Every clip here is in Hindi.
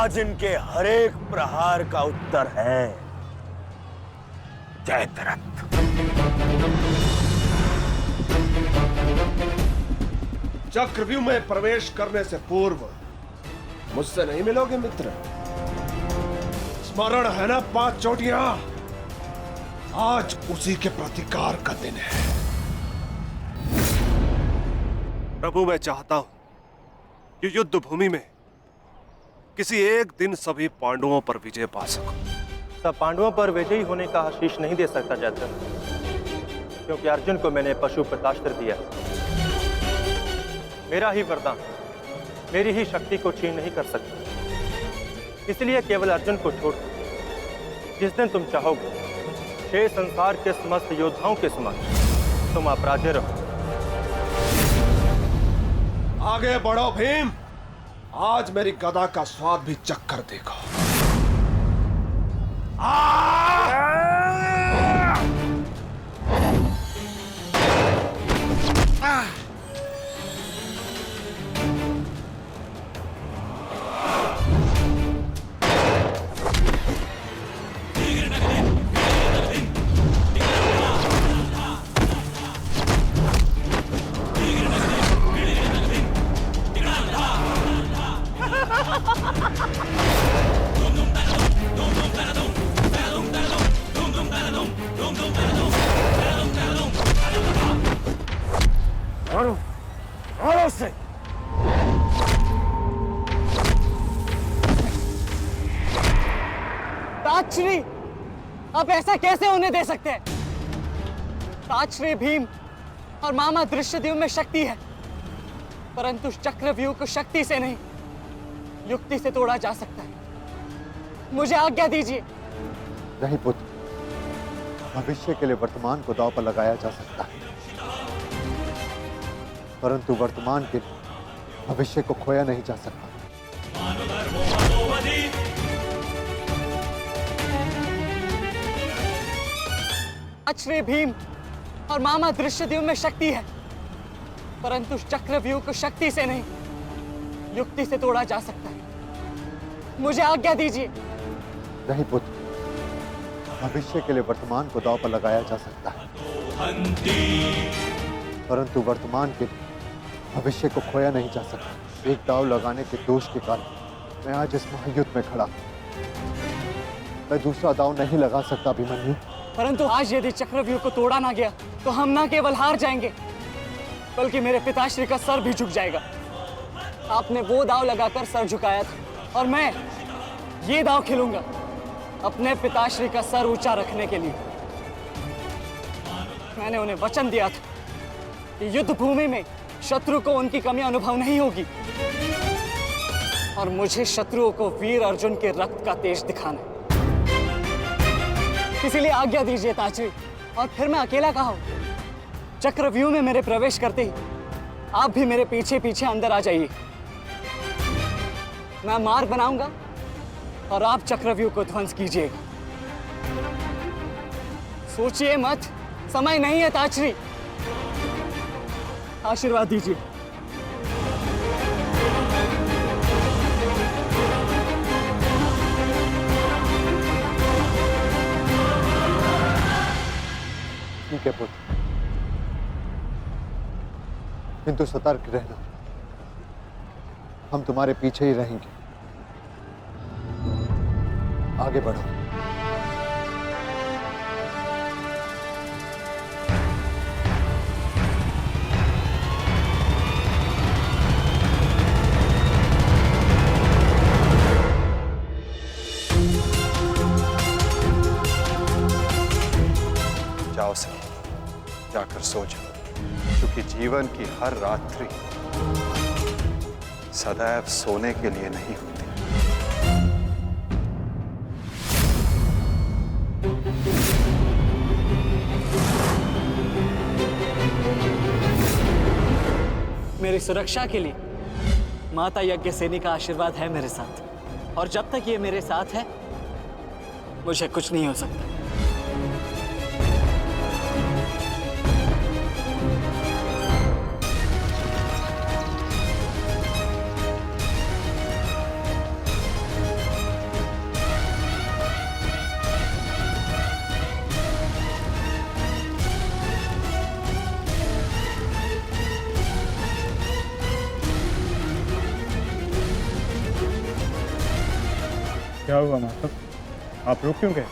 आज इनके हर एक प्रहार का उत्तर है जयद्रथ। चक्रव्यूह में प्रवेश करने से पूर्व मुझसे नहीं मिलोगे मित्र? स्मरण है ना 5 चोटियां? आज उसी के प्रतिकार का दिन है। प्रभु, मैं चाहता हूं कि युद्ध भूमि में किसी एक दिन सभी पांडवों पर विजय पा सकूं। सब पांडवों पर विजयी होने का आशीष नहीं दे सकता जयद्रथ, क्योंकि अर्जुन को मैंने पशुपतास्त्र दिया। मेरा ही वरदान मेरी ही शक्ति को छीन नहीं कर सकता। इसलिए केवल अर्जुन को छोड़ जिस दिन तुम चाहोगे 6 संसार के समस्त योद्धाओं के समक्ष तुम अपराजय रहो। आगे बढ़ो भीम, आज मेरी गदा का स्वाद भी चक्कर देखो। से ताजश्री, आप ऐसा कैसे होने दे सकते हैं? ताजश्री भीम और मामा दृश्यद्युम्न में शक्ति है, परंतु चक्रव्यूह को शक्ति से नहीं युक्ति से तोड़ा जा सकता है। मुझे आज्ञा दीजिए। नहीं पुत्र, भविष्य के लिए वर्तमान को दांव पर लगाया जा सकता है, परंतु वर्तमान के भविष्य को खोया नहीं जा सकता। ताजश्री भीम और मामा दृश्यद्युम्न में शक्ति है, परंतु चक्रव्यूह को शक्ति से नहीं युक्ति से तोड़ा जा सकता है। मुझे आज्ञा दीजिए। नहीं पुत्र, भविष्य के लिए वर्तमान को दांव पर लगाया जा सकता है, परंतु वर्तमान के भविष्य को खोया नहीं जा सकता। एक दांव लगाने के दोष के कारण मैं आज इस महायुद्ध में खड़ा हूं। मैं दूसरा दांव नहीं लगा सकता अभिमन्यु। परंतु आज यदि चक्रव्यूह को तोड़ा ना गया तो हम ना केवल हार जाएंगे, बल्कि मेरे पिताश्री का सर भी झुक जाएगा। आपने वो दांव लगाकर सर झुकाया था और मैं ये दांव खेलूंगा अपने पिताश्री का सर ऊंचा रखने के लिए। मैंने उन्हें वचन दिया था कि युद्ध भूमि में शत्रु को उनकी कमी अनुभव नहीं होगी, और मुझे शत्रुओं को वीर अर्जुन के रक्त का तेज दिखाना है। इसीलिए आज्ञा दीजिए ताजश्री, और फिर मैं अकेला कहाँ हूं? चक्रव्यूह में मेरे प्रवेश करते ही आप भी मेरे पीछे पीछे अंदर आ जाइए। मैं मार्ग बनाऊंगा और आप चक्रव्यूह को ध्वंस कीजिएगा। सोचिए मत, समय नहीं है ताजश्री। आशीर्वाद दीजिए। ठीक है पुत्र, किंतु सतर्क रहना। हम तुम्हारे पीछे ही रहेंगे। आगे बढ़ो। जाओ सखी, जाकर सो जाओ, क्योंकि जीवन की हर रात्रि सदैव सोने के लिए नहीं होती। मेरी सुरक्षा के लिए माता यज्ञसेनी का आशीर्वाद है मेरे साथ, और जब तक ये मेरे साथ है मुझे कुछ नहीं हो सकता। क्या हुआ माधव? आप रुक क्यों गए?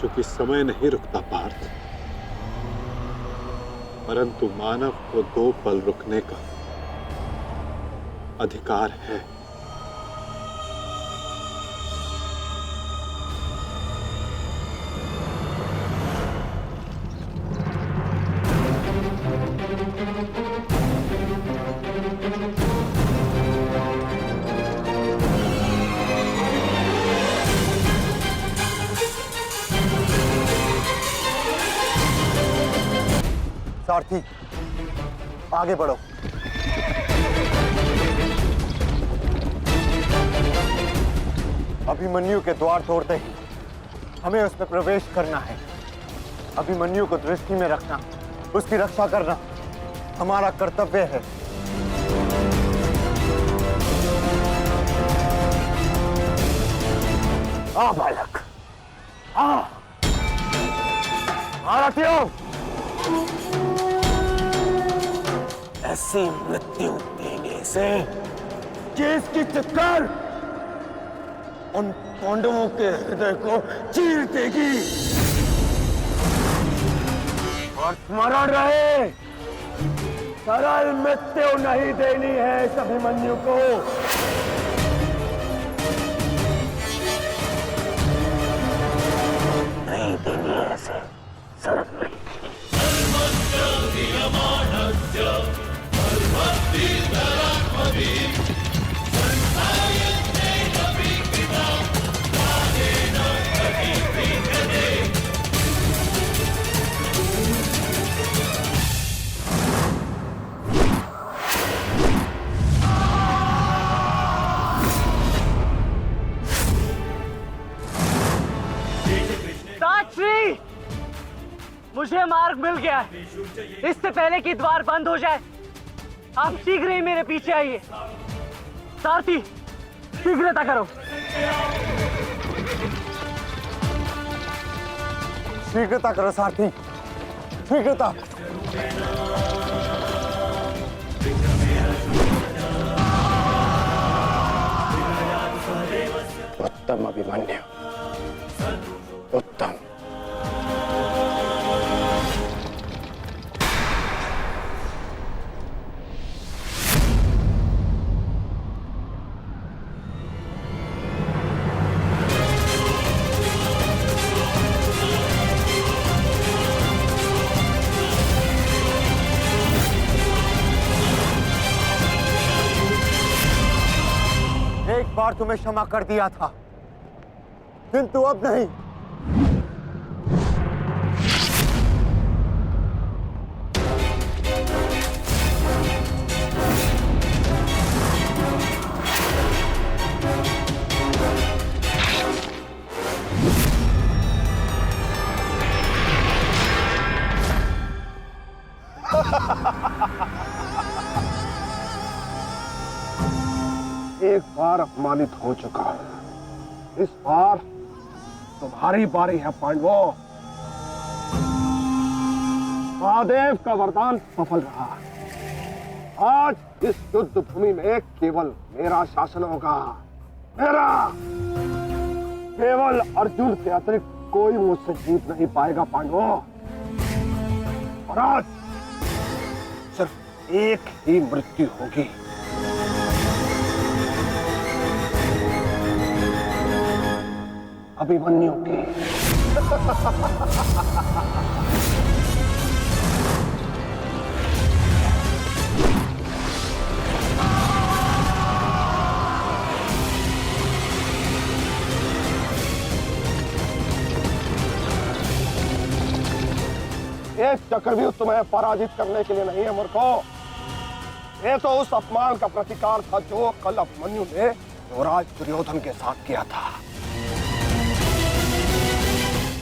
चूंकि समय नहीं रुकता पार्थ, परंतु मानव को 2 पल रुकने का अधिकार है। सारथी, आगे बढ़ो। अभिमन्यु के द्वार तोड़ते ही हमें उसमें प्रवेश करना है। अभिमन्यु को दृष्टि में रखना, उसकी रक्षा करना हमारा कर्तव्य है। आ बालक, आ भारतीयों, ऐसी मृत्यु देने से जिसकी चित्कार उन पांडवों के हृदय को चीर देगी। और स्मरण रहे, सरल मृत्यु नहीं देनी है इस अभिमन्यु को। नहीं देनी है ऐसे सरल मृत्यु। साक्षी, मुझे मार्ग मिल गया है। इससे पहले कि द्वार बंद हो जाए, आप शीघ्र ही मेरे पीछे आइए। सारथी, शीघ्रता करो। शीघ्रता करो सारथी, शीघ्रता। उत्तम अभिमन्यु, उत्तम। एक बार तुम्हें क्षमा कर दिया था, किंतु अब नहीं। एक बार अपमानित हो चुका हूं, इस बार तुम्हारी बारी है पांडवों। महादेव का वरदान सफल रहा। आज इस युद्ध भूमि में केवल मेरा शासन होगा, मेरा। केवल अर्जुन के अतिरिक्त कोई मुझसे जीत नहीं पाएगा पांडवों। और आज सिर्फ एक ही मृत्यु होगी। अभिमन्यु की। एक चक्रव्यूह तुम्हें पराजित करने के लिए नहीं है मूर्खों। ये तो उस अपमान का प्रतिकार था जो कल अभिमन्यु ने युवराज दुर्योधन के साथ किया था।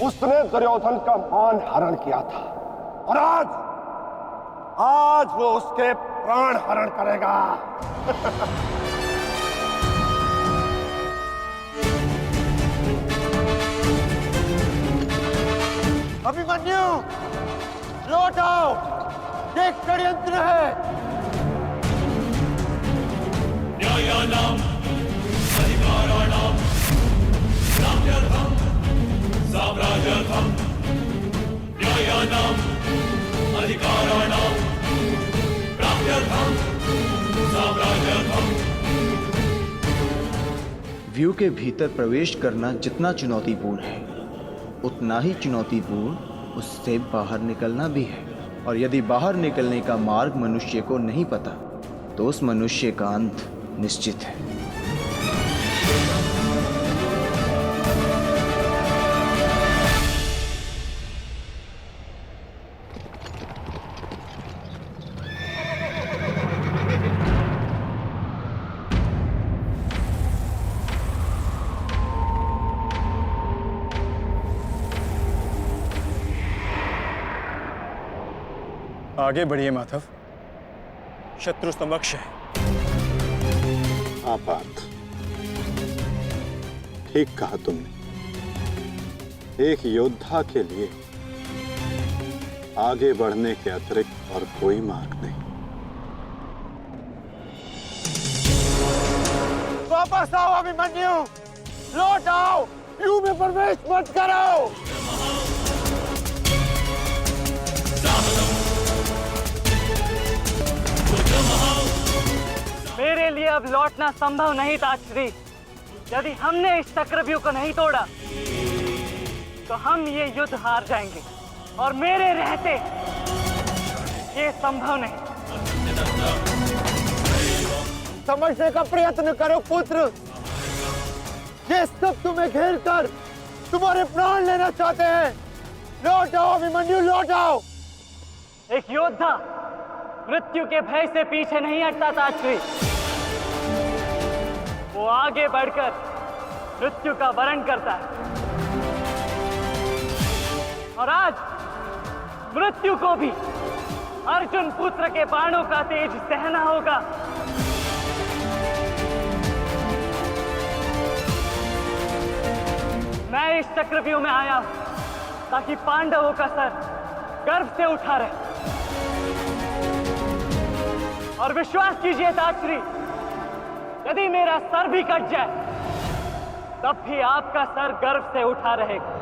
उसने दुर्योधन का मान हरण किया था और आज वो उसके प्राण हरण करेगा। अभिमन्यु, लौट आओ, ये षड्यंत्र है। व्यू के भीतर प्रवेश करना जितना चुनौतीपूर्ण है, उतना ही चुनौतीपूर्ण उससे बाहर निकलना भी है। और यदि बाहर निकलने का मार्ग मनुष्य को नहीं पता, तो उस मनुष्य का अंत निश्चित है। आगे बढ़िए माधव, शत्रु समक्ष है। हाँ पार्थ, ठीक कहा तुमने। एक योद्धा के लिए आगे बढ़ने के अतिरिक्त और कोई मार्ग नहीं। वापस आओ अभिमन्यु, लौट आओ, व्यू में प्रवेश मत करो। मेरे लिए अब लौटना संभव नहीं था श्री। यदि हमने इस चक्रव्यूह को नहीं तोड़ा तो हम ये युद्ध हार जाएंगे, और मेरे रहते ये संभव नहीं। समझने का प्रयत्न करो पुत्र, ये सब तुम्हें घेर कर तुम्हारे प्राण लेना चाहते हैं। लौट आओ अभिमन्यु, लौट आओ। एक योद्धा मृत्यु के भय से पीछे नहीं हटता था श्री। वो आगे बढ़कर मृत्यु का वरण करता है, और आज मृत्यु को भी अर्जुन पुत्र के बाणों का तेज सहना होगा। मैं इस चक्रव्यूह में आया हूं ताकि पांडवों का सर गर्व से उठा रहे। और विश्वास कीजिए ताश्री, यदि मेरा सर भी कट जाए तब भी आपका सर गर्व से उठा रहेगा।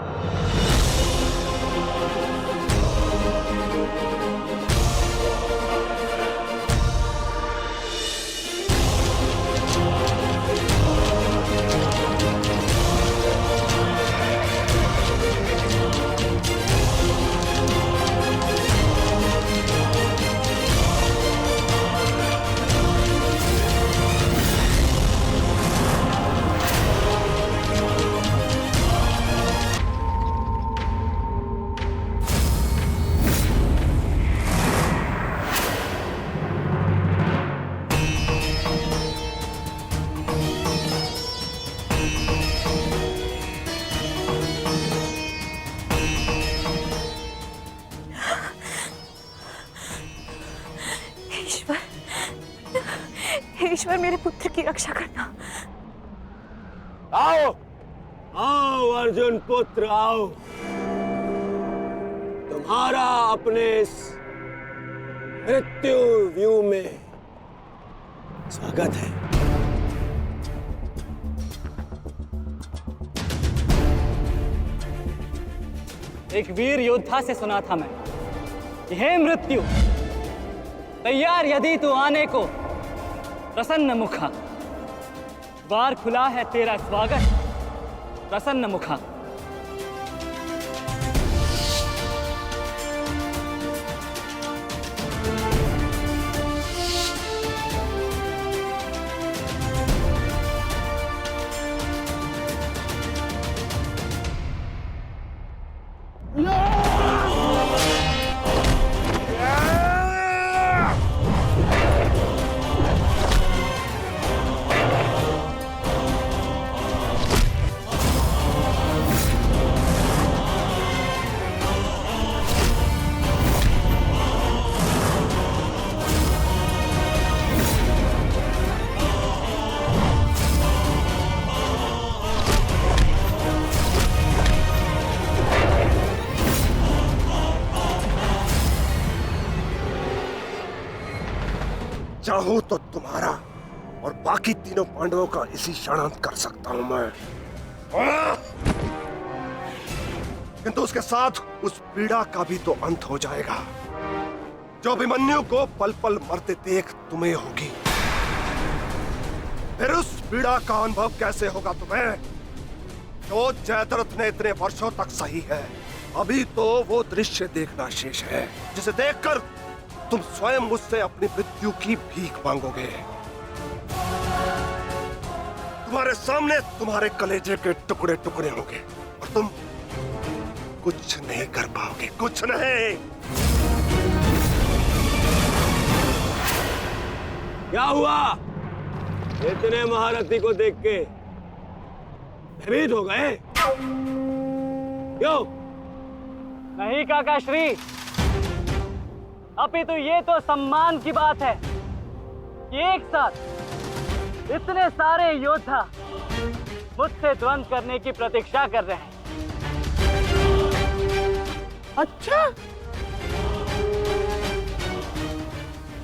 ईश्वर, मेरे पुत्र की रक्षा करना। आओ आओ अर्जुन पुत्र आओ, तुम्हारा अपने इस मृत्यु व्यू में स्वागत है। एक वीर योद्धा से सुना था मैं कि हे मृत्यु, तैयार यदि तू आने को, प्रसन्न मुखा, द्वार खुला है तेरा स्वागत, प्रसन्न मुखा। चाहूं तो तुम्हारा और बाकी तीनों पांडवों का इसी क्षण अंत कर सकता हूं मैं। किंतु उसके साथ उस पीड़ा का भी तो अंत हो जाएगा जो अभिमन्यु को पल पल मरते देख तुम्हें होगी। फिर उस पीड़ा का अनुभव कैसे होगा तुम्हें जो जयद्रथ ने इतने वर्षों तक सही है। अभी तो वो दृश्य देखना शेष है जिसे देखकर तुम स्वयं मुझसे अपनी मृत्यु की भीख मांगोगे। तुम्हारे सामने तुम्हारे कलेजे के टुकड़े टुकड़े होंगे और तुम कुछ नहीं कर पाओगे, कुछ नहीं। क्या हुआ? इतने महारथी को देख के भयभीत हो गए? क्यों? नहीं काका श्री, अपितु ये तो सम्मान की बात है कि एक साथ इतने सारे योद्धा मुझसे द्वंद्व करने की प्रतीक्षा कर रहे हैं। अच्छा,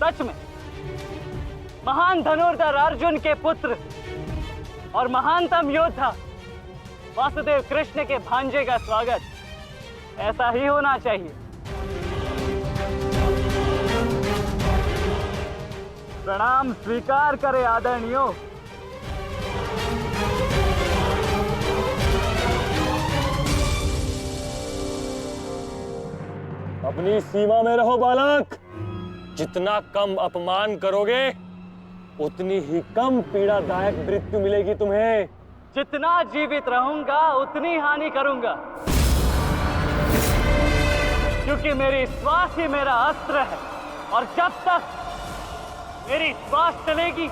सच में महान धनुर्धर अर्जुन के पुत्र और महानतम योद्धा वासुदेव कृष्ण के भांजे का स्वागत ऐसा ही होना चाहिए। प्रणाम स्वीकार करे आदरणीयो। अपनी सीमा में रहो बालक। जितना कम अपमान करोगे उतनी ही कम पीड़ादायक मृत्यु मिलेगी तुम्हें। जितना जीवित रहूंगा उतनी हानि करूंगा, क्योंकि मेरी श्वास ही मेरा अस्त्र है और जब तक मेरी श्वास चलेगी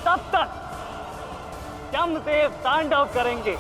तब तक यमदेव तांडव करेंगे।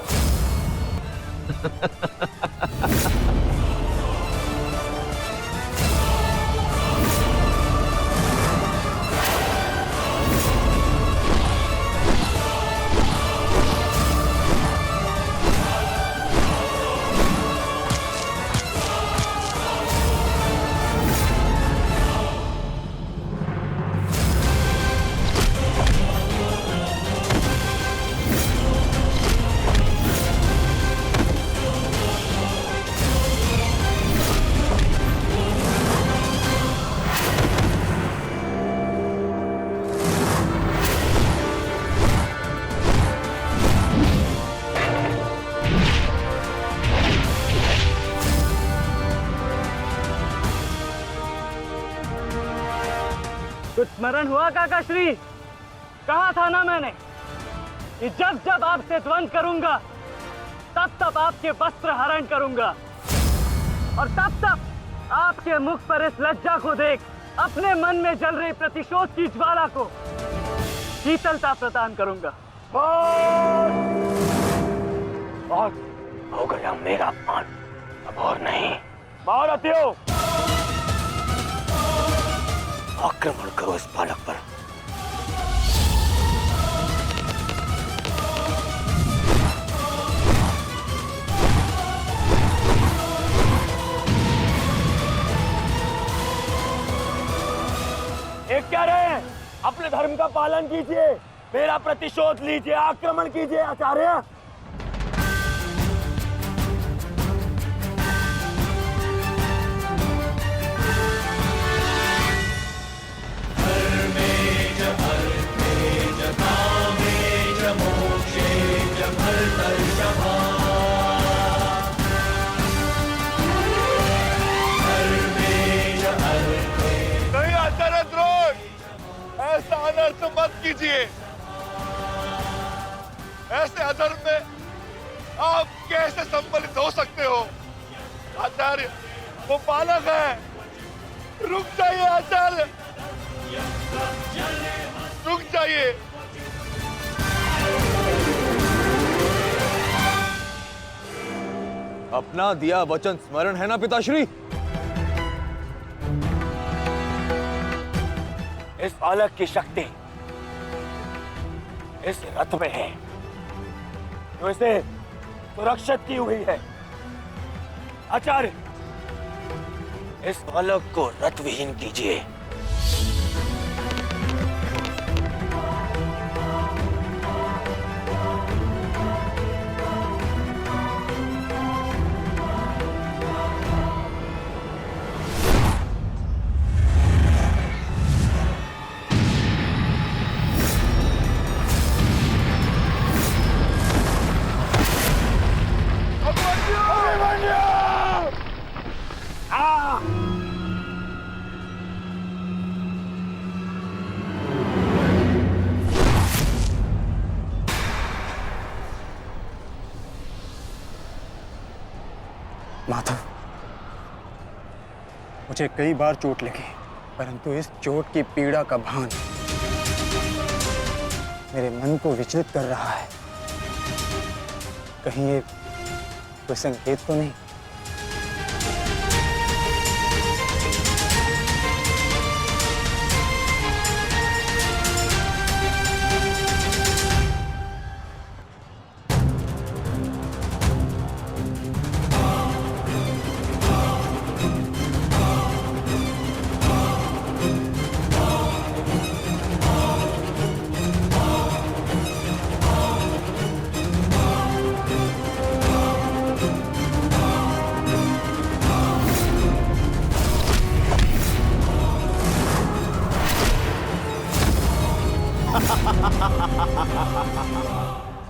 कुछ स्मरण हुआ काका श्री? कहा था ना मैंने कि जब जब आपसे द्वंद्व करूंगा तब तब आपके वस्त्र हरण करूंगा और तब तब आपके मुख पर इस लज्जा को देख अपने मन में जल रही प्रतिशोध की ज्वाला को शीतलता प्रदान करूंगा। बहुत हो गया मेरा अपमान, अब और नहीं। महारथियों, आक्रमण करो इस बालक पर। एक क्या रहे हैं? अपने धर्म का पालन कीजिए, मेरा प्रतिशोध लीजिए, आक्रमण कीजिए आचार्य। नहीं आचार्य द्रोण, ऐसा अनर्थ मत कीजिए। ऐसे अधर्म में आप कैसे सम्मिलित हो सकते हो? आचार्य, वो बालक है। रुक जाइए आचार्य, रुक जाइए। अपना दिया वचन स्मरण है ना पिताश्री? इस बालक की शक्ति इस रथ में है जो इसे सुरक्षित की हुई है। आचार्य, इस बालक को रथ विहीन कीजिए। मुझे कई बार चोट लगी, परंतु इस चोट की पीड़ा का भान मेरे मन को विचलित कर रहा है। कहीं ये कोई संकेत तो नहीं?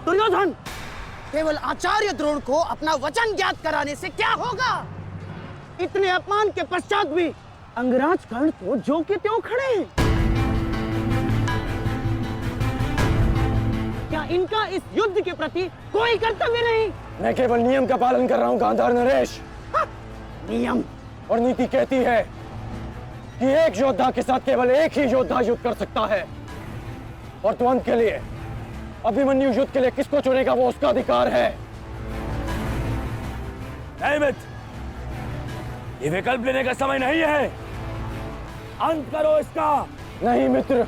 दुर्योधन, केवल आचार्य द्रोण को अपना वचन ज्ञात कराने से क्या होगा? इतने अपमान के पश्चात भी अंगराज कर्ण तो जो के त्यों खड़े हैं। क्या इनका इस युद्ध के प्रति कोई कर्तव्य नहीं? मैं केवल नियम का पालन कर रहा हूं गांधार नरेश। नियम और नीति कहती है कि एक योद्धा के साथ केवल एक ही योद्धा युद्ध कर सकता है, और तुरंत के लिए अभिमन्यु युद्ध के लिए किसको चुनेगा वो उसका अधिकार है। मित्र, ये विकल्प लेने का समय नहीं है, अंत करो इसका। नहीं मित्र,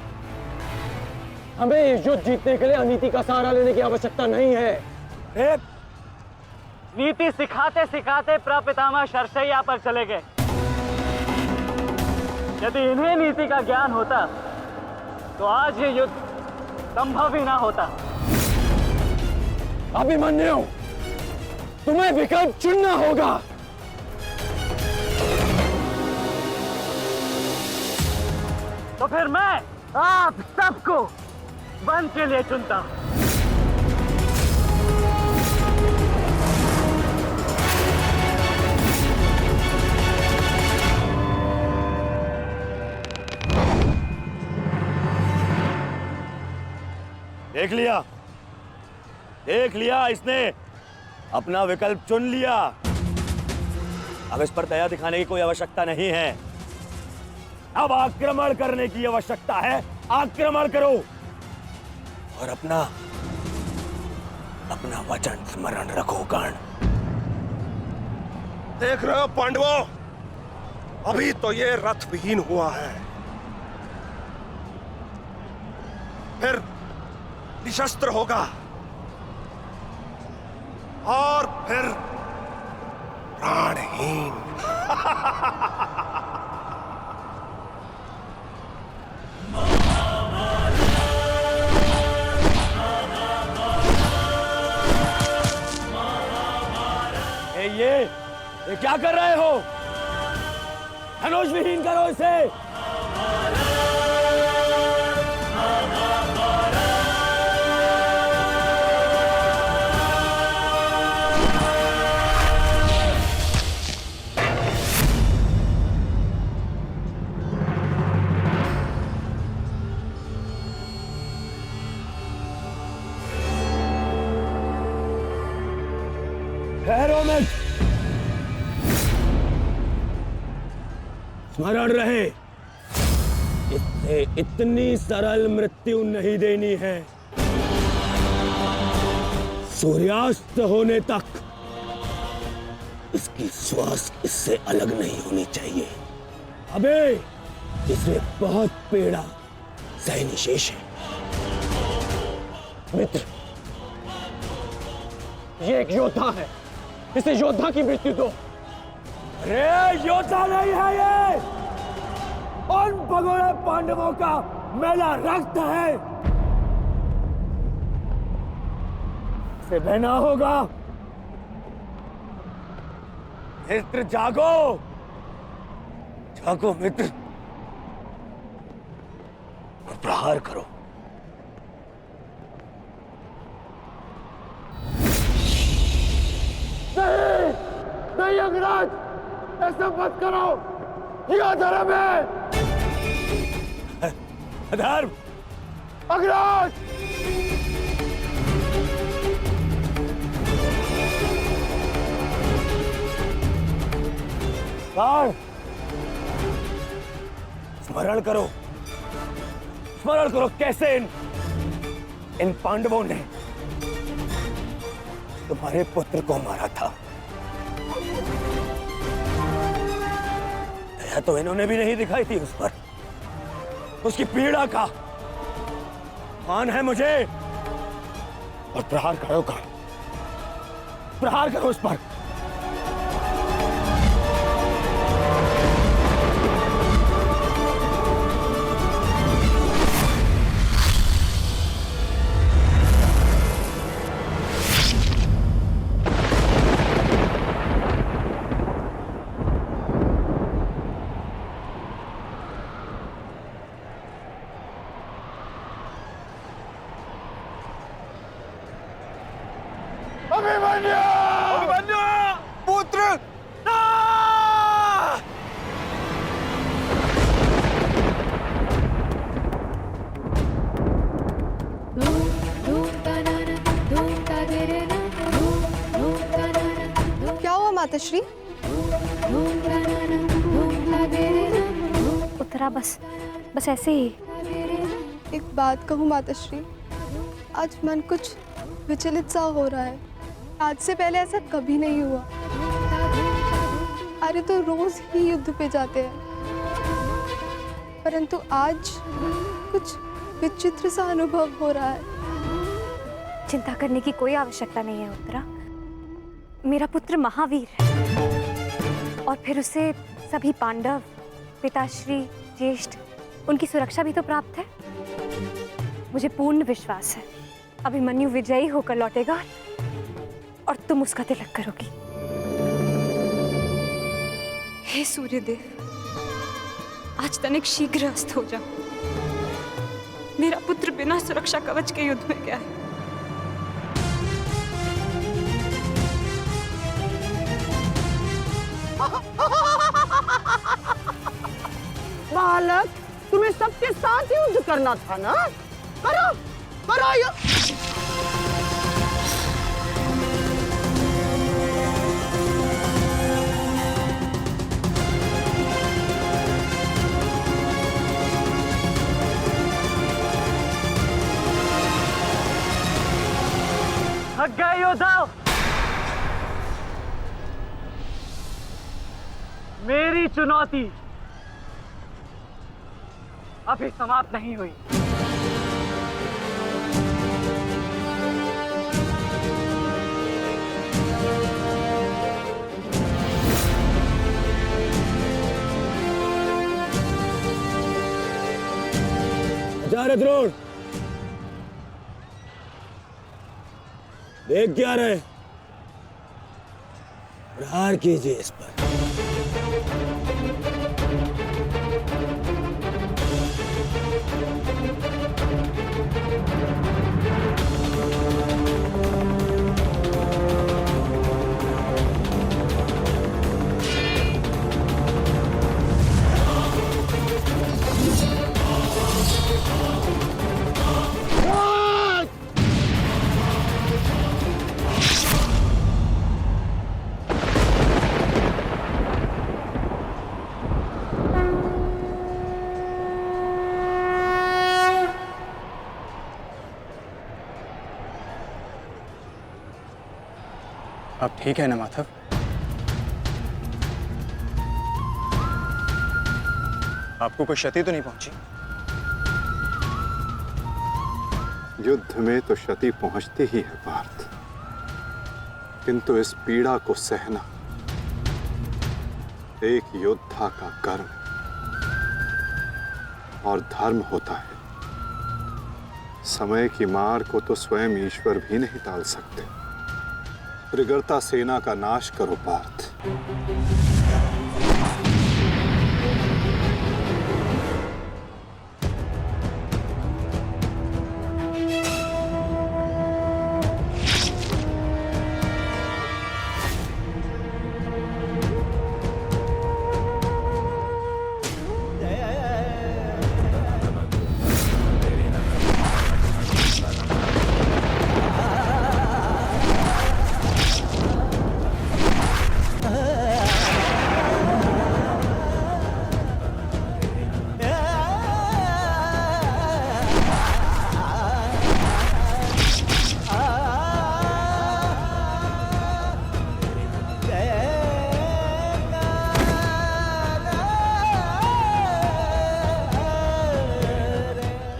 हमें इस युद्ध जीतने के लिए अनीति का सहारा लेने की आवश्यकता नहीं है। नीति सिखाते सिखाते प्रपितामह शरशैया पर चले गए। यदि इन्हें नीति का ज्ञान होता तो आज ये युद्ध संभव ही ना होता। अभिमन्यु, तुम्हें विकल्प चुनना होगा। तो फिर मैं आप सबको वन के लिए चुनता हूं। देख लिया इसने अपना विकल्प चुन लिया। अब इस पर दया दिखाने की कोई आवश्यकता नहीं है। अब आक्रमण करने की आवश्यकता है। आक्रमण करो और अपना वचन स्मरण रखो कर्ण। देख रहे हो पांडवों, अभी तो ये रथ विहीन हुआ है, फिर निशस्त्र होगा और फिर प्राणहीन। ये क्या कर रहे हो? धनुष विहीन करो इसे। ठहरो मत, स्मरण रहे, इसे इतनी सरल मृत्यु नहीं देनी है। सूर्यास्त होने तक इसकी श्वास इससे अलग नहीं होनी चाहिए। अबे इसमें बहुत पीड़ा सहनी शेष है। मित्र, ये एक योद्धा है, इसे योद्धा की मृत्यु दो। अरे योद्धा नहीं है ये, उन भगोड़े पांडवों का मैला रक्त है। इसे बहना होगा। मित्र जागो, जागो मित्र, और प्रहार करो। नहीं अंगराज, ऐसा मत करो, यह धर्म है। अधर्म? अंगराज! स्मरण करो कैसे इन पांडवों ने तुम्हारे पुत्र को मारा था। दया तो इन्होंने भी नहीं दिखाई थी उस पर। उसकी पीड़ा का मान है मुझे, और प्रहार करो उस पर। क्या हुआ माताश्री? उत्तरा बस ऐसे ही। एक बात कहूँ माताश्री, आज मन कुछ विचलित सा हो रहा है। आज से पहले ऐसा कभी नहीं हुआ। अरे तो रोज ही युद्ध पे जाते हैं, परंतु आज कुछ विचित्र सा अनुभव हो रहा है। चिंता करने की कोई आवश्यकता नहीं है उत्तरा। मेरा पुत्र महावीर है, और फिर उसे सभी पांडव, पिताश्री, ज्येष्ठ, उनकी सुरक्षा भी तो प्राप्त है। मुझे पूर्ण विश्वास है अभिमन्यु विजयी होकर लौटेगा और तुम उसका तिलक करोगी। हे सूर्यदेव, आज तनिक शीघ्र अस्त हो जाओ। मेरा पुत्र बिना सुरक्षा कवच के युद्ध में गया है। बालक, तुम्हें सबके साथ युद्ध करना था ना? करो थक गए योद्धाओ? मेरी चुनौती अभी समाप्त नहीं हुई। आचार्य द्रोण, देख क्या रहे? प्रहार कीजिए इस पर। अब ठीक है ना माधव? आपको कोई क्षति तो नहीं पहुंची? युद्ध में तो क्षति पहुंचती ही है पार्थ, किंतु इस पीड़ा को सहना एक योद्धा का कर्म और धर्म होता है। समय की मार को तो स्वयं ईश्वर भी नहीं टाल सकते। त्रिगर्ता सेना का नाश करो पार्थ।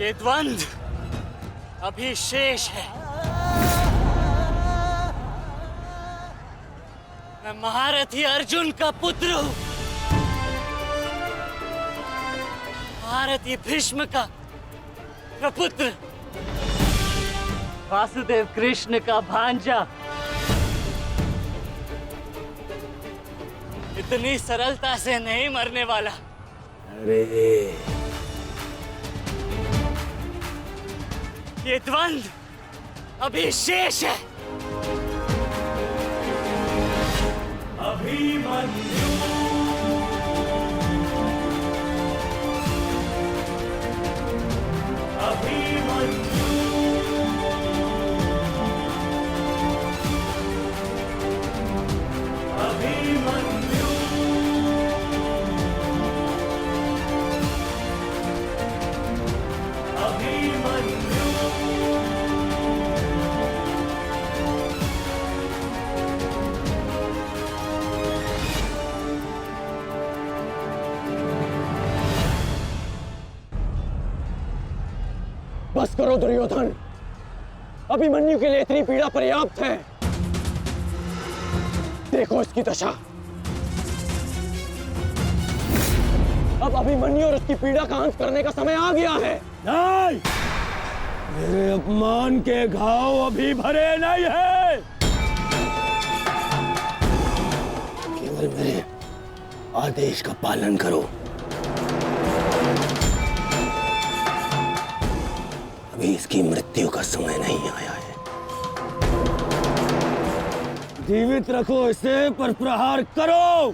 ये द्वंद्व अभी शेष है। मैं महारथी अर्जुन का पुत्र हूं, महारथी भीष्म का प्रपुत्र, वासुदेव कृष्ण का भांजा। इतनी सरलता से नहीं मरने वाला। अरे ये द्वंद्व अभी शेष है। अभिमन्यु अभिमन्यु अभिमन्यु अभिमन्यु बस करो दुर्योधन, अभिमन्यु के लिए इतनी पीड़ा पर्याप्त है। देखो इसकी दशा। अब अभिमन्यु और उसकी पीड़ा का अंत करने का समय आ गया है। नहीं, मेरे अपमान के घाव अभी भरे नहीं है। केवल मेरे आदेश का पालन करो। अभी इसकी मृत्यु का समय नहीं आया है। जीवित रखो इसे, पर प्रहार करो।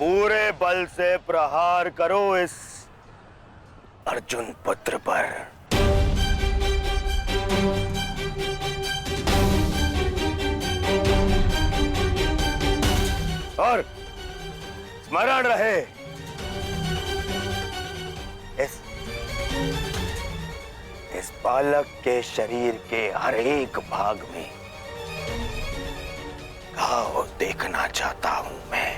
पूरे बल से प्रहार करो इस अर्जुन पुत्र पर। और स्मरण रहे, इस बालक के शरीर के हर एक भाग में घाव देखना चाहता हूं मैं।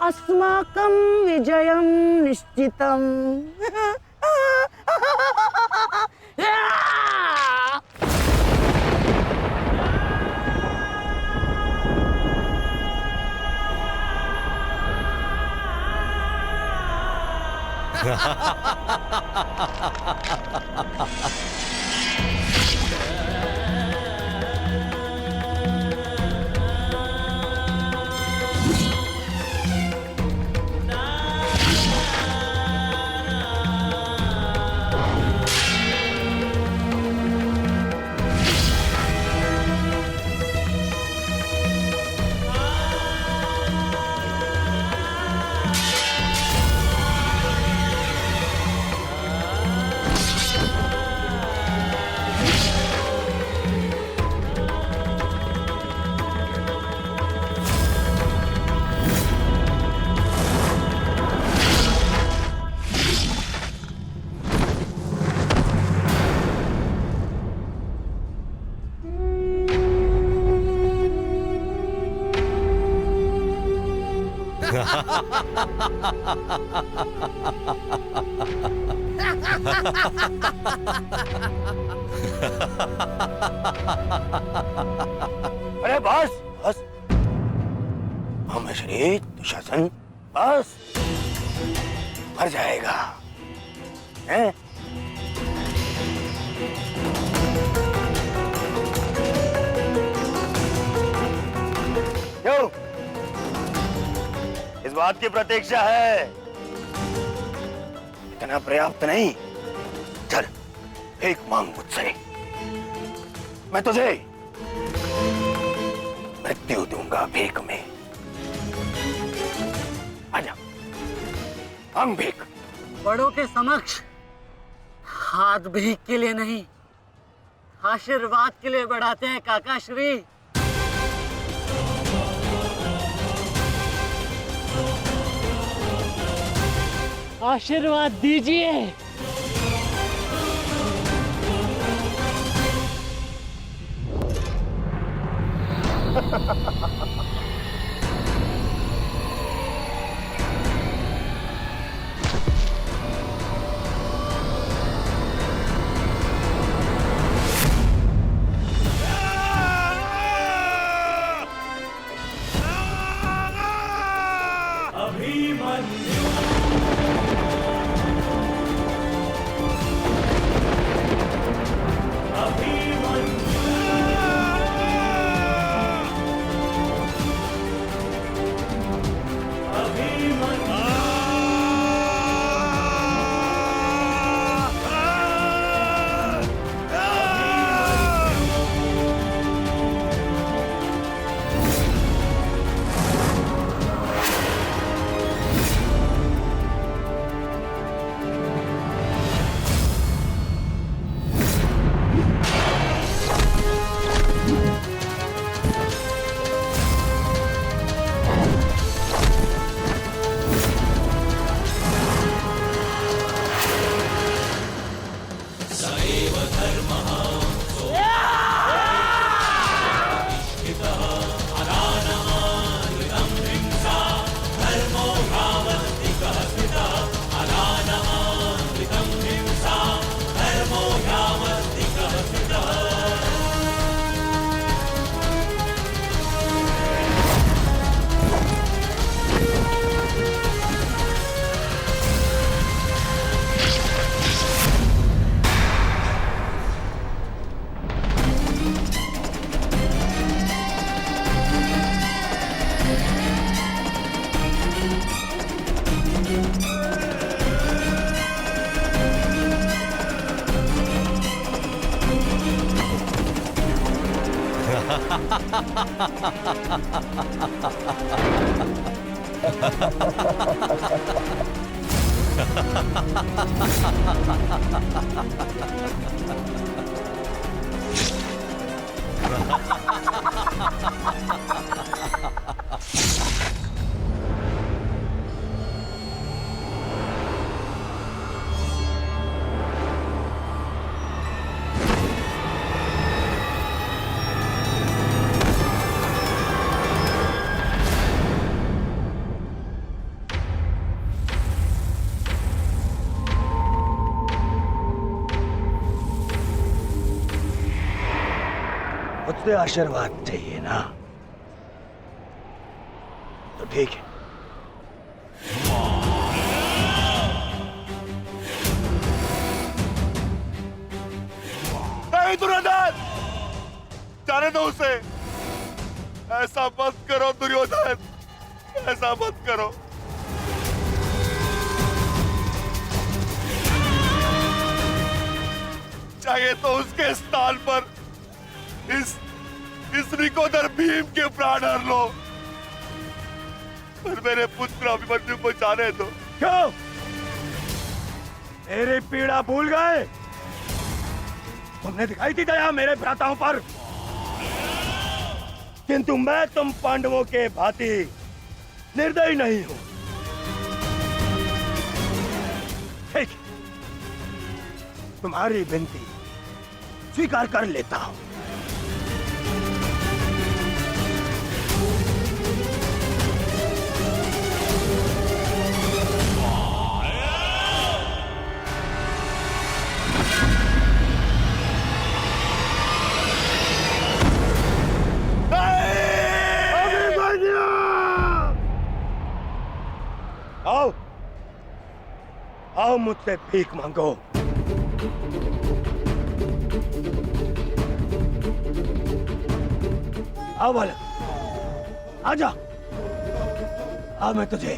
अस्माकं विजयं निश्चितम्। अरे बस बस, श्री दुशासन बस, मर जाएगा हैं? क्यों? इस बात की प्रतीक्षा है? इतना पर्याप्त नहीं? चल एक मांग मुझसे, मैं तुझे मृत्यु दूंगा भीख में। आजा, मांग भीख। बड़ों के समक्ष हाथ भीख के लिए नहीं, आशीर्वाद के लिए बढ़ाते हैं काका श्री। आशीर्वाद दीजिए। मुझसे आशीर्वाद चाहिए ना, तो ठीक है। नहीं दुर्योधन, जाने दो उसे। ऐसा मत करो दुर्योधन, ऐसा मत करो। चाहिए तो उसके स्थान पर इस रिकोदर भीम के प्राण हर लो, पर मेरे पुत्र अभिमन्यु को जाने दो। क्यों? मेरी पीड़ा भूल गए? तुमने दिखाई थी दया मेरे भ्राताओं पर, किंतु मैं तुम पांडवों के भांति निर्दयी नहीं हूं। ठीक, तुम्हारी विनती स्वीकार कर लेता हूं। आओ, आओ मुझसे भीख मांगो। आओ बालक, आजा। आ मैं तुझे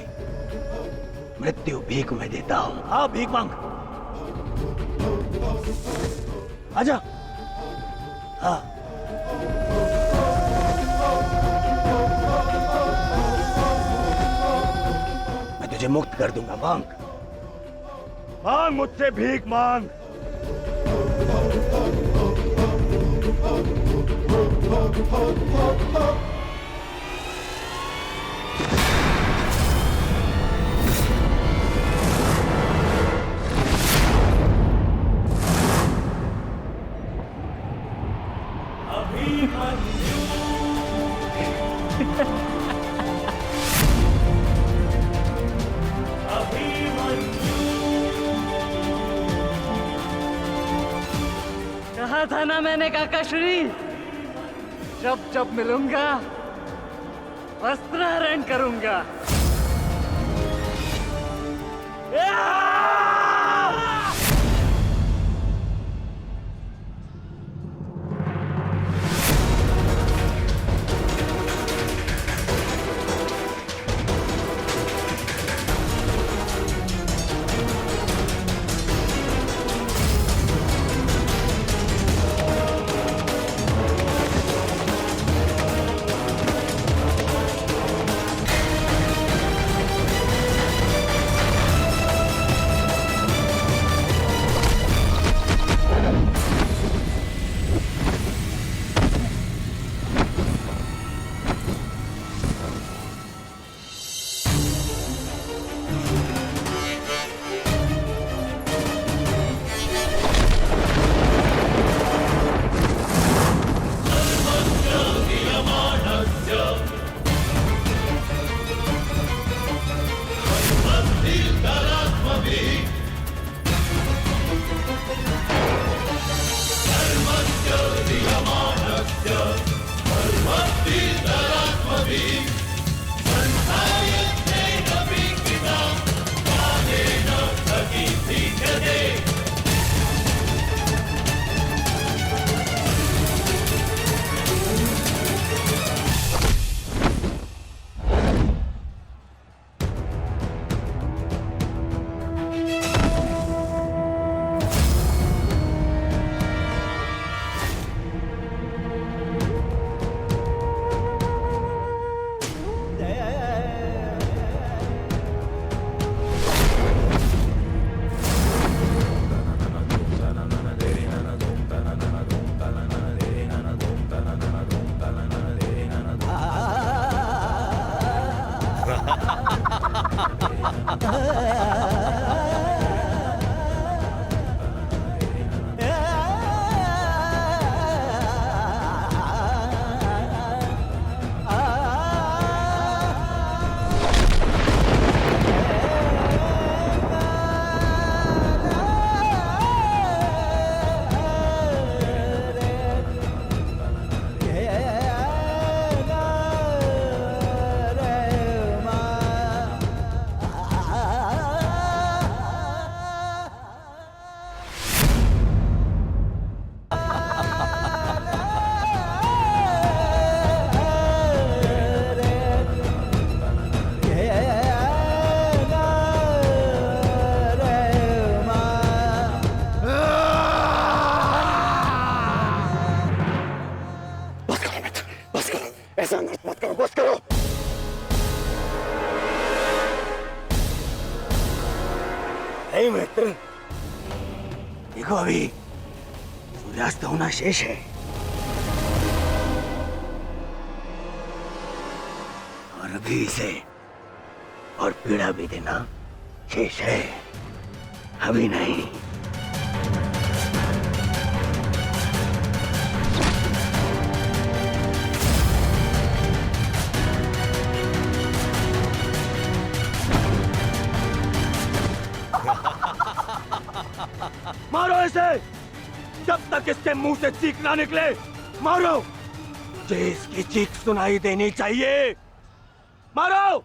मृत्यु भीख में देता हूं। आ भीख मांग, आजा। हाँ, मैं तुझे मुक्त कर दूंगा। मांग, मांग मुझसे भीख मांग। कहा था ना मैंने काकाश्री, जब जब मिलूंगा वस्त्रहरण करूंगा। नहीं मित्र, देखो अभी सूर्यास्त होना शेष है और अभी इसे और पीड़ा भी देना शेष है, अभी नहीं। मारो इसे जब तक इसके मुंह से चीख ना निकले। मारो, मुझे इसकी चीख सुनाई देनी चाहिए। मारो।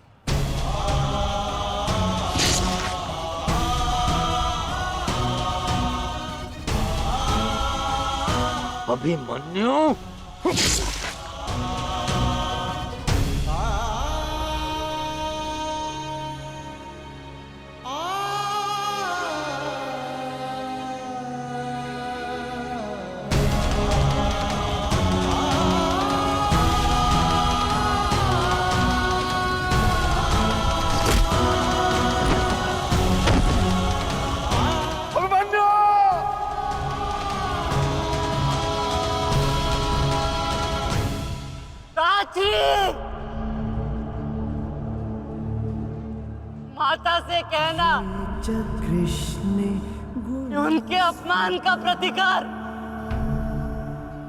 अभिमन्यु, माता से कहना कि उनके अपमान का प्रतिकार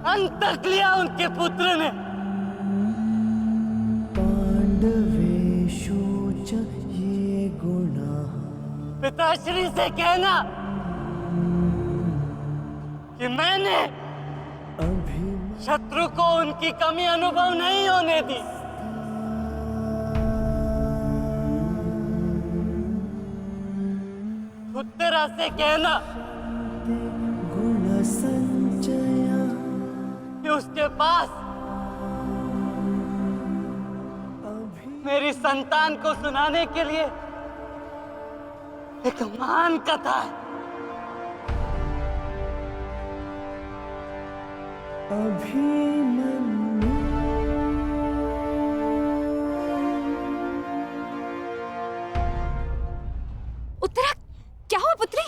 अंत तक लिया उनके पुत्र ने। पिताश्री से कहना कि मैंने शत्रु को उनकी कमी अनुभव नहीं होने दी। उत्तरा से कहना कि उसके पास मेरी संतान को सुनाने के लिए एक महान कथा है। उत्तरा, क्या हुआ पुत्री?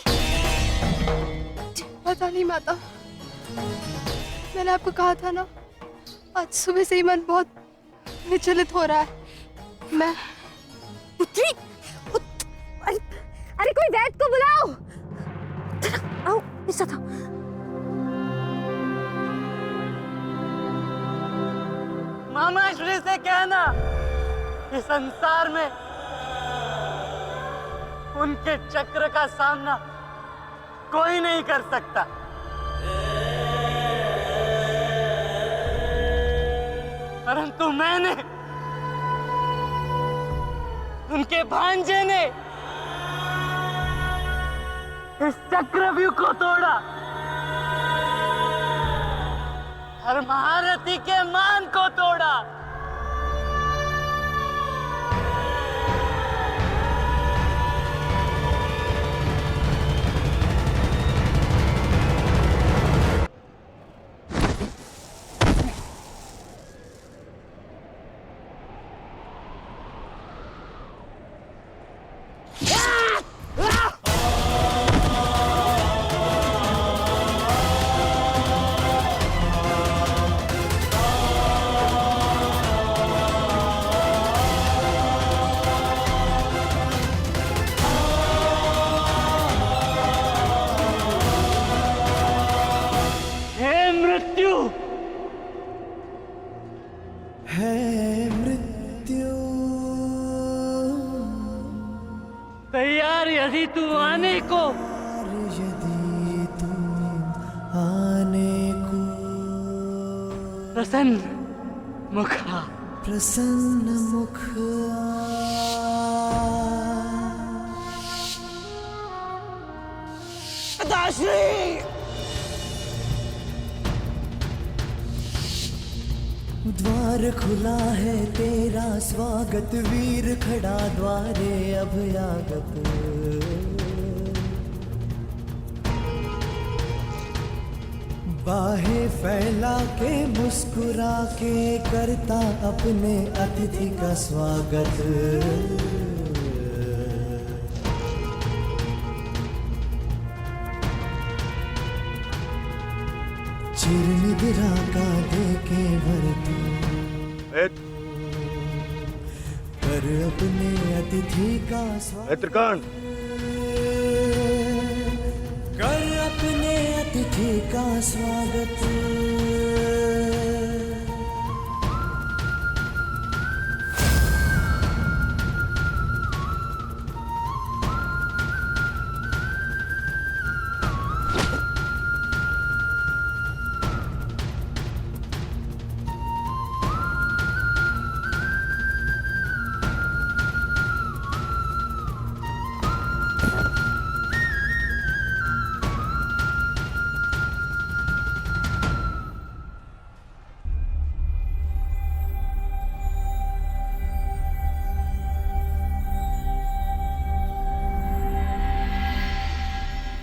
पता नहीं माता, मैंने आपको कहा था ना, आज सुबह से ही मन बहुत विचलित हो रहा है। मैं पुत्री, अरे कोई वैद्य को बुलाओ। आओ, ऐसा था। मामा श्री से कहना कि संसार में उनके चक्र का सामना कोई नहीं कर सकता। परंतु मैंने, उनके भांजे ने इस चक्रव्यूह को तोड़ा और महारथी के मान को तोड़ा। तैयार यदि तू आने को, प्रसन्न मुखा, प्रसन्न मुख पिताश्री। द्वार खुला है तेरा स्वागत, वीर खड़ा द्वारे अभयागत। बाहें फैला के मुस्कुरा के करता अपने अतिथि का स्वागत। चिर निद्रा का देके भर तू कर अपने अतिथि का स्वागत त्रिकर्ण, कर अपने अतिथि का स्वागत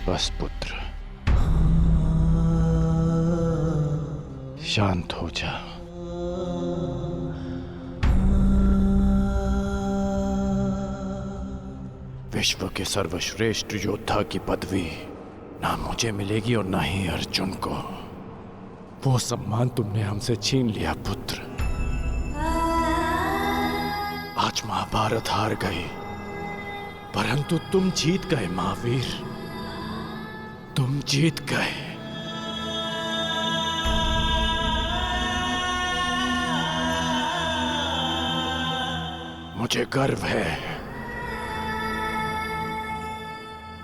बस पुत्र, शांत हो जा। विश्व के सर्वश्रेष्ठ योद्धा की पदवी ना मुझे मिलेगी और ना ही अर्जुन को। वो सम्मान तुमने हमसे छीन लिया पुत्र। आज महाभारत हार गई, परंतु तुम जीत गए महावीर, तुम जीत गए। मुझे गर्व है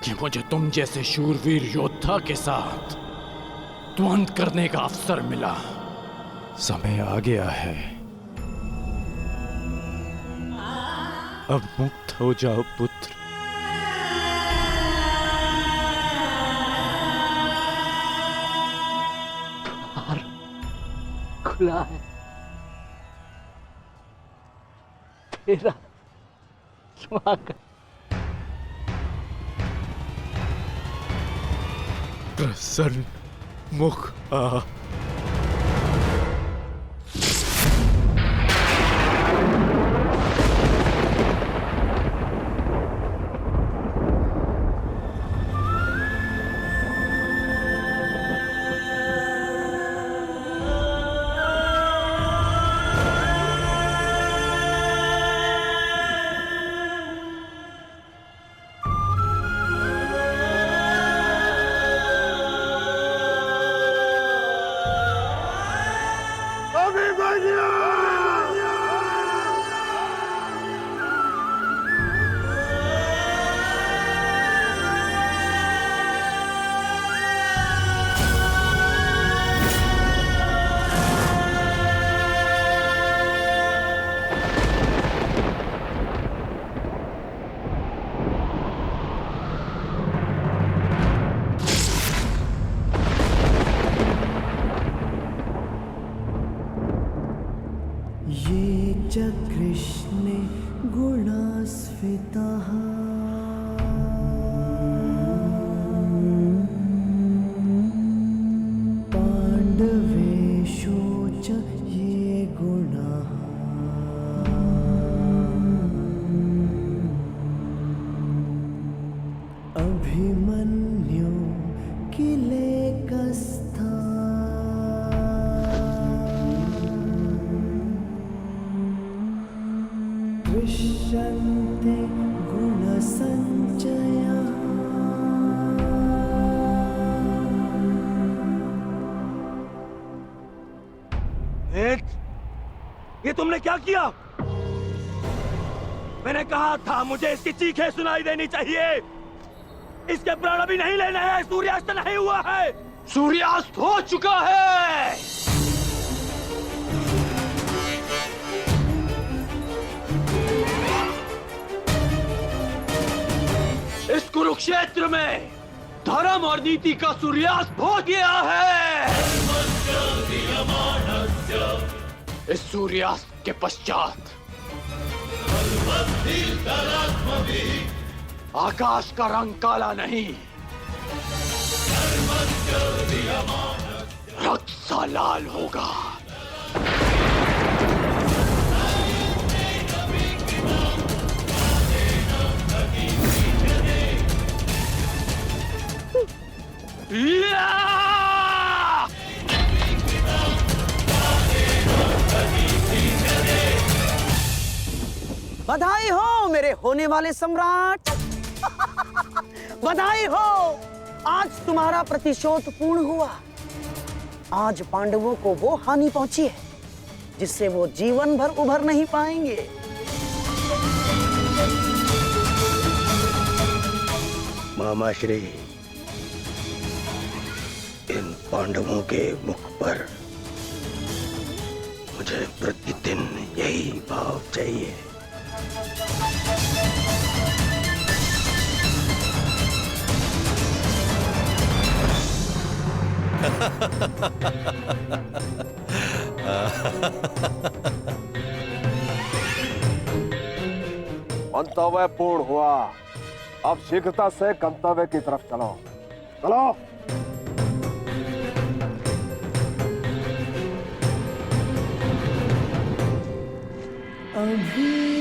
कि मुझे तुम जैसे शूरवीर योद्धा के साथ द्वंद्व करने का अवसर मिला। समय आ गया है, अब मुक्त हो जाओ पुत्र। खुला है तेरा स्वागत। प्रसन्न मुख आ। ये च कृष्णे गुणास्फितः पाण्डवेषु च ये गुणाः अभिमन्यु किलेकस्था दृश्यन्ते गुणसञ्चयः। ये तुमने क्या किया? मैंने कहा था मुझे इसकी चीखें सुनाई देनी चाहिए। इसके प्राण अभी नहीं लेने हैं, सूर्यास्त नहीं हुआ है। सूर्यास्त हो चुका है। इस कुरुक्षेत्र में धर्म और नीति का सूर्यास्त हो गया है। इस सूर्यास्त के पश्चात आकाश का रंग काला नहीं, रक्त सा लाल होगा। बधाई हो मेरे होने वाले सम्राट। बधाई हो, आज तुम्हारा प्रतिशोध पूर्ण हुआ। आज पांडवों को वो हानि पहुंची है जिससे वो जीवन भर उभर नहीं पाएंगे। मामाश्री, इन पांडवों के मुख पर मुझे प्रतिदिन यही भाव चाहिए। मंतव्य पूर्ण हुआ। अब शीघ्रता से गंतव्य की तरफ चलो। चलो। अभी